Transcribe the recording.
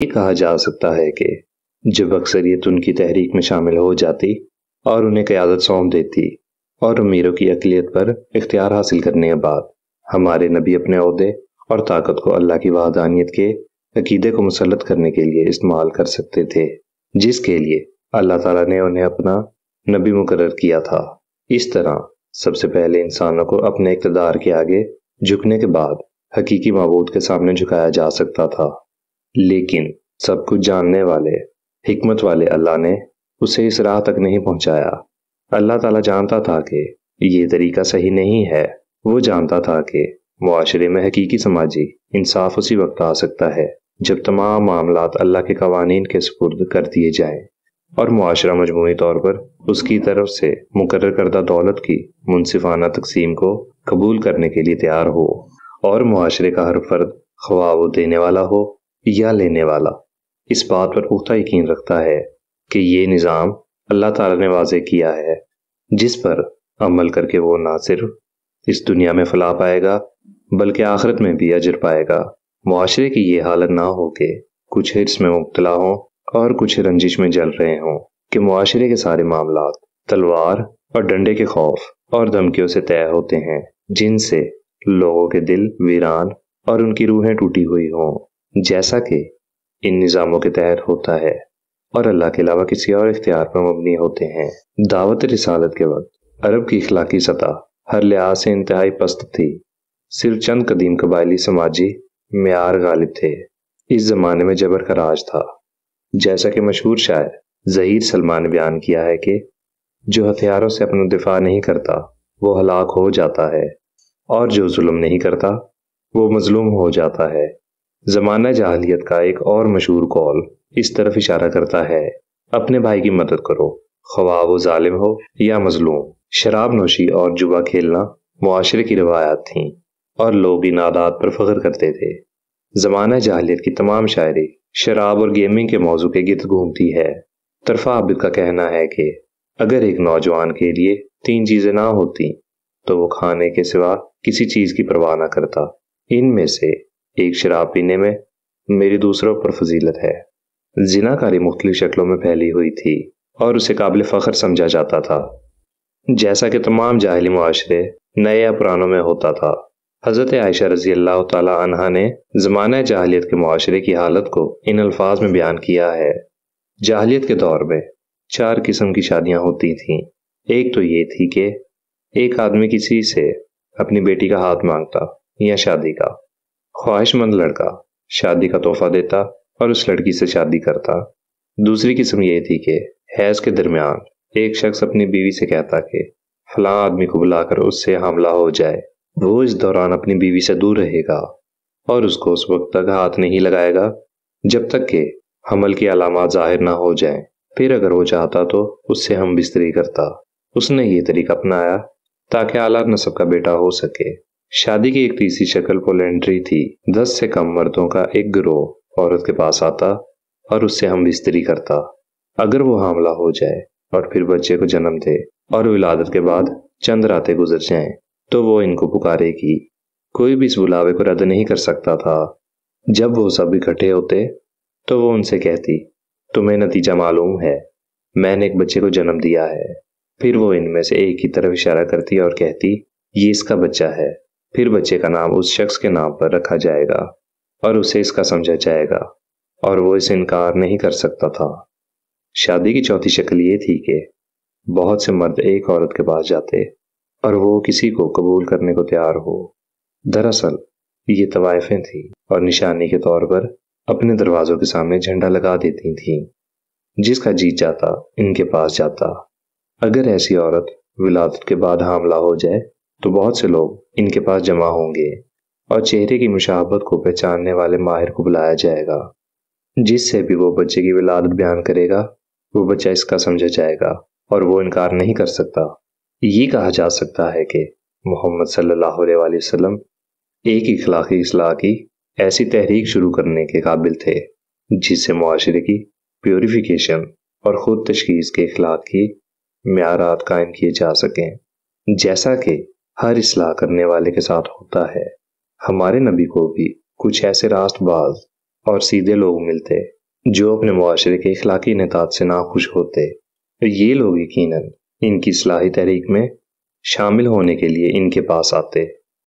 یہ کہا جا سکتا ہے کہ جب اکثریت ان کی تحریک میں شامل ہو جاتی اور انہیں قیادت سونپ دیتی اور امیروں کی اقلیت پر اختیار حاصل کرنے کے بعد ہمارے نبی اپنے عہدے اور طاقت کو اللہ کی وحدانیت کے عقیدے کو مسلط کرنے کے لیے استعمال کر سکتے تھے، جس کے لیے اللہ تعالیٰ نے انہیں اپنا نبی مقرر کیا تھا۔ اس طرح سب سے پہلے انسانوں کو اپنے اقتدار کے آگے جھکنے کے بعد حقیقی معبود کے سامنے جھکایا جا سکتا تھا، لیکن سب کچھ جاننے والے حکمت والے اللہ نے اسے اس راہ تک نہیں پہنچایا۔ اللہ تعالیٰ جانتا تھا کہ یہ طریقہ صحیح نہیں ہے۔ وہ جانتا تھا کہ معاشرے میں حقیقی سماجی انصاف اسی وقت آ سکتا ہے جب تمام معاملات اللہ کے قوانین کے سپرد کر دیے جائیں اور معاشرہ مجموعی طور پر اس کی طرف سے مقرر کردہ دولت کی منصفانہ تقسیم کو قبول کرنے کے لیے تیار ہو، اور معاشرے کا ہر فرد خواہ وہ دینے والا ہو یا لینے والا اس بات پر پختہ یقین رکھتا ہے کہ یہ نظام اللہ تعالیٰ نے واضح کیا ہے، جس پر عمل کر کے وہ نہ صرف اس دنیا میں فلاح پائے گا بلکہ آخرت میں بھی اجر پائے گا۔ معاشرے کی یہ حالت نہ ہو کہ کچھ حرص میں مبتلا ہوں اور کچھ رنجش میں جل رہے ہوں کہ معاشرے کے سارے معاملات تلوار اور ڈنڈے کے خوف اور دھمکیوں سے طے ہوتے ہیں، جن سے لوگوں کے دل ویران اور ان کی روحیں ٹوٹی ہوئی ہوں، جیسا کہ ان نظاموں کے تحت ہوتا ہے اور اللہ کے علاوہ کسی اور اختیار پر مبنی ہوتے ہیں۔ دعوت رسالت کے وقت عرب کی اخلاقی سطح ہر لحاظ سے انتہائی پست تھی۔ صرف چند قدیم قبائلی سماجی معیار غالب تھے۔ اس زمانے میں جبر کا راج تھا، جیسا کہ مشہور شاعر ظہیر سلمان نے بیان کیا ہے کہ جو ہتھیاروں سے اپنا دفاع نہیں کرتا وہ ہلاک ہو جاتا ہے، اور جو ظلم نہیں کرتا وہ مظلوم ہو جاتا ہے۔ زمانہ جاہلیت کا ایک اور مشہور قول اس طرف اشارہ کرتا ہے، اپنے بھائی کی مدد کرو خواہ وہ ظالم ہو یا مظلوم۔ شراب نوشی اور جوا کھیلنا معاشرے کی روایات تھیں اور لوگ ان عادات پر فخر کرتے تھے۔ زمانہ جاہلیت کی تمام شاعری شراب اور گیمنگ کے موضوع کے گرد گھومتی ہے۔ طرفہ عابد کا کہنا ہے کہ اگر ایک نوجوان کے لیے 3 چیزیں نہ ہوتی تو وہ کھانے کے سوا کسی چیز کی پرواہ نہ کرتا۔ ان میں سے ایک شراب پینے میں میری دوسروں پر فضیلت ہے۔ زنا کاری مختلف شکلوں میں پھیلی ہوئی تھی اور اسے قابل فخر سمجھا جاتا تھا، جیسا کہ تمام جاہلی معاشرے نئے یا پرانوں میں ہوتا تھا۔ حضرت عائشہ رضی اللہ تعالی عنہا نے زمانہ جاہلیت کے معاشرے کی حالت کو ان الفاظ میں بیان کیا ہے۔ جاہلیت کے دور میں 4 قسم کی شادیاں ہوتی تھیں۔ ایک تو یہ تھی کہ ایک آدمی کسی سے اپنی بیٹی کا ہاتھ مانگتا یا شادی کا، خواہش مند لڑکا شادی کا تحفہ دیتا اور اس لڑکی سے شادی کرتا۔ دوسری قسم یہ تھی کہ حیض کے درمیان ایک شخص اپنی بیوی سے کہتا کہ فلاں آدمی کو بلا کر اس سے حاملہ ہو جائے، وہ اس دوران اپنی بیوی سے دور رہے گا اور اس کو اس وقت تک ہاتھ نہیں لگائے گا جب تک کہ حمل کی علامات ظاہر نہ ہو جائیں، پھر اگر وہ چاہتا تو اس سے ہم بستری کرتا۔ اس نے یہ طریقہ اپنایا تاکہ اعلیٰ نسب کا بیٹا ہو سکے۔ شادی کی ایک تیسری شکل پولینڈری تھی۔ 10 سے کم مردوں کا ایک گروہ عورت کے پاس آتا اور اس سے ہم بستری کرتا۔ اگر وہ حاملہ ہو جائے اور پھر بچے کو جنم دے اور ولادت کے بعد چند راتیں گزر جائیں تو وہ ان کو پکارے گی۔ کوئی بھی اس بلاوے کو رد نہیں کر سکتا تھا۔ جب وہ سب اکٹھے ہوتے تو وہ ان سے کہتی، تمہیں نتیجہ معلوم ہے، میں نے ایک بچے کو جنم دیا ہے۔ پھر وہ ان میں سے ایک کی طرف اشارہ کرتی اور کہتی، یہ اس کا بچہ ہے۔ پھر بچے کا نام اس شخص کے نام پر رکھا جائے گا اور اسے اس کا سمجھا جائے گا اور وہ اسے انکار نہیں کر سکتا تھا۔ شادی کی چوتھی شکل یہ تھی کہ بہت سے مرد ایک عورت کے پاس جاتے اور وہ کسی کو قبول کرنے کو تیار ہو۔ دراصل یہ طوائفیں تھیں اور نشانی کے طور پر اپنے دروازوں کے سامنے جھنڈا لگا دیتی تھیں، جس کا جی چاہتا ان کے پاس جاتا۔ اگر ایسی عورت ولادت کے بعد حاملہ ہو جائے تو بہت سے لوگ ان کے پاس جمع ہوں گے اور چہرے کی مشابہت کو پہچاننے والے ماہر کو بلایا جائے گا، جس سے بھی وہ بچے کی ولادت بیان کرے گا وہ بچہ اس کا سمجھا جائے گا اور وہ انکار نہیں کر سکتا۔ یہ کہا جا سکتا ہے کہ محمد صلی اللہ علیہ وآلہ وسلم ایک اخلاقی اصلاح کی ایسی تحریک شروع کرنے کے قابل تھے جس سے معاشرے کی پیوریفیکیشن اور خود تشخیص کے اخلاق کی معیارات قائم کیے جا سکیں، جیسا کہ ہر اصلاح کرنے والے کے ساتھ ہوتا ہے۔ ہمارے نبی کو بھی کچھ ایسے راست باز اور سیدھے لوگ ملتے جو اپنے معاشرے کے اخلاقی نتاج سے ناخوش ہوتے۔ یہ لوگ یقیناً ان کی اصلاحی تحریک میں شامل ہونے کے لیے ان کے پاس آتے۔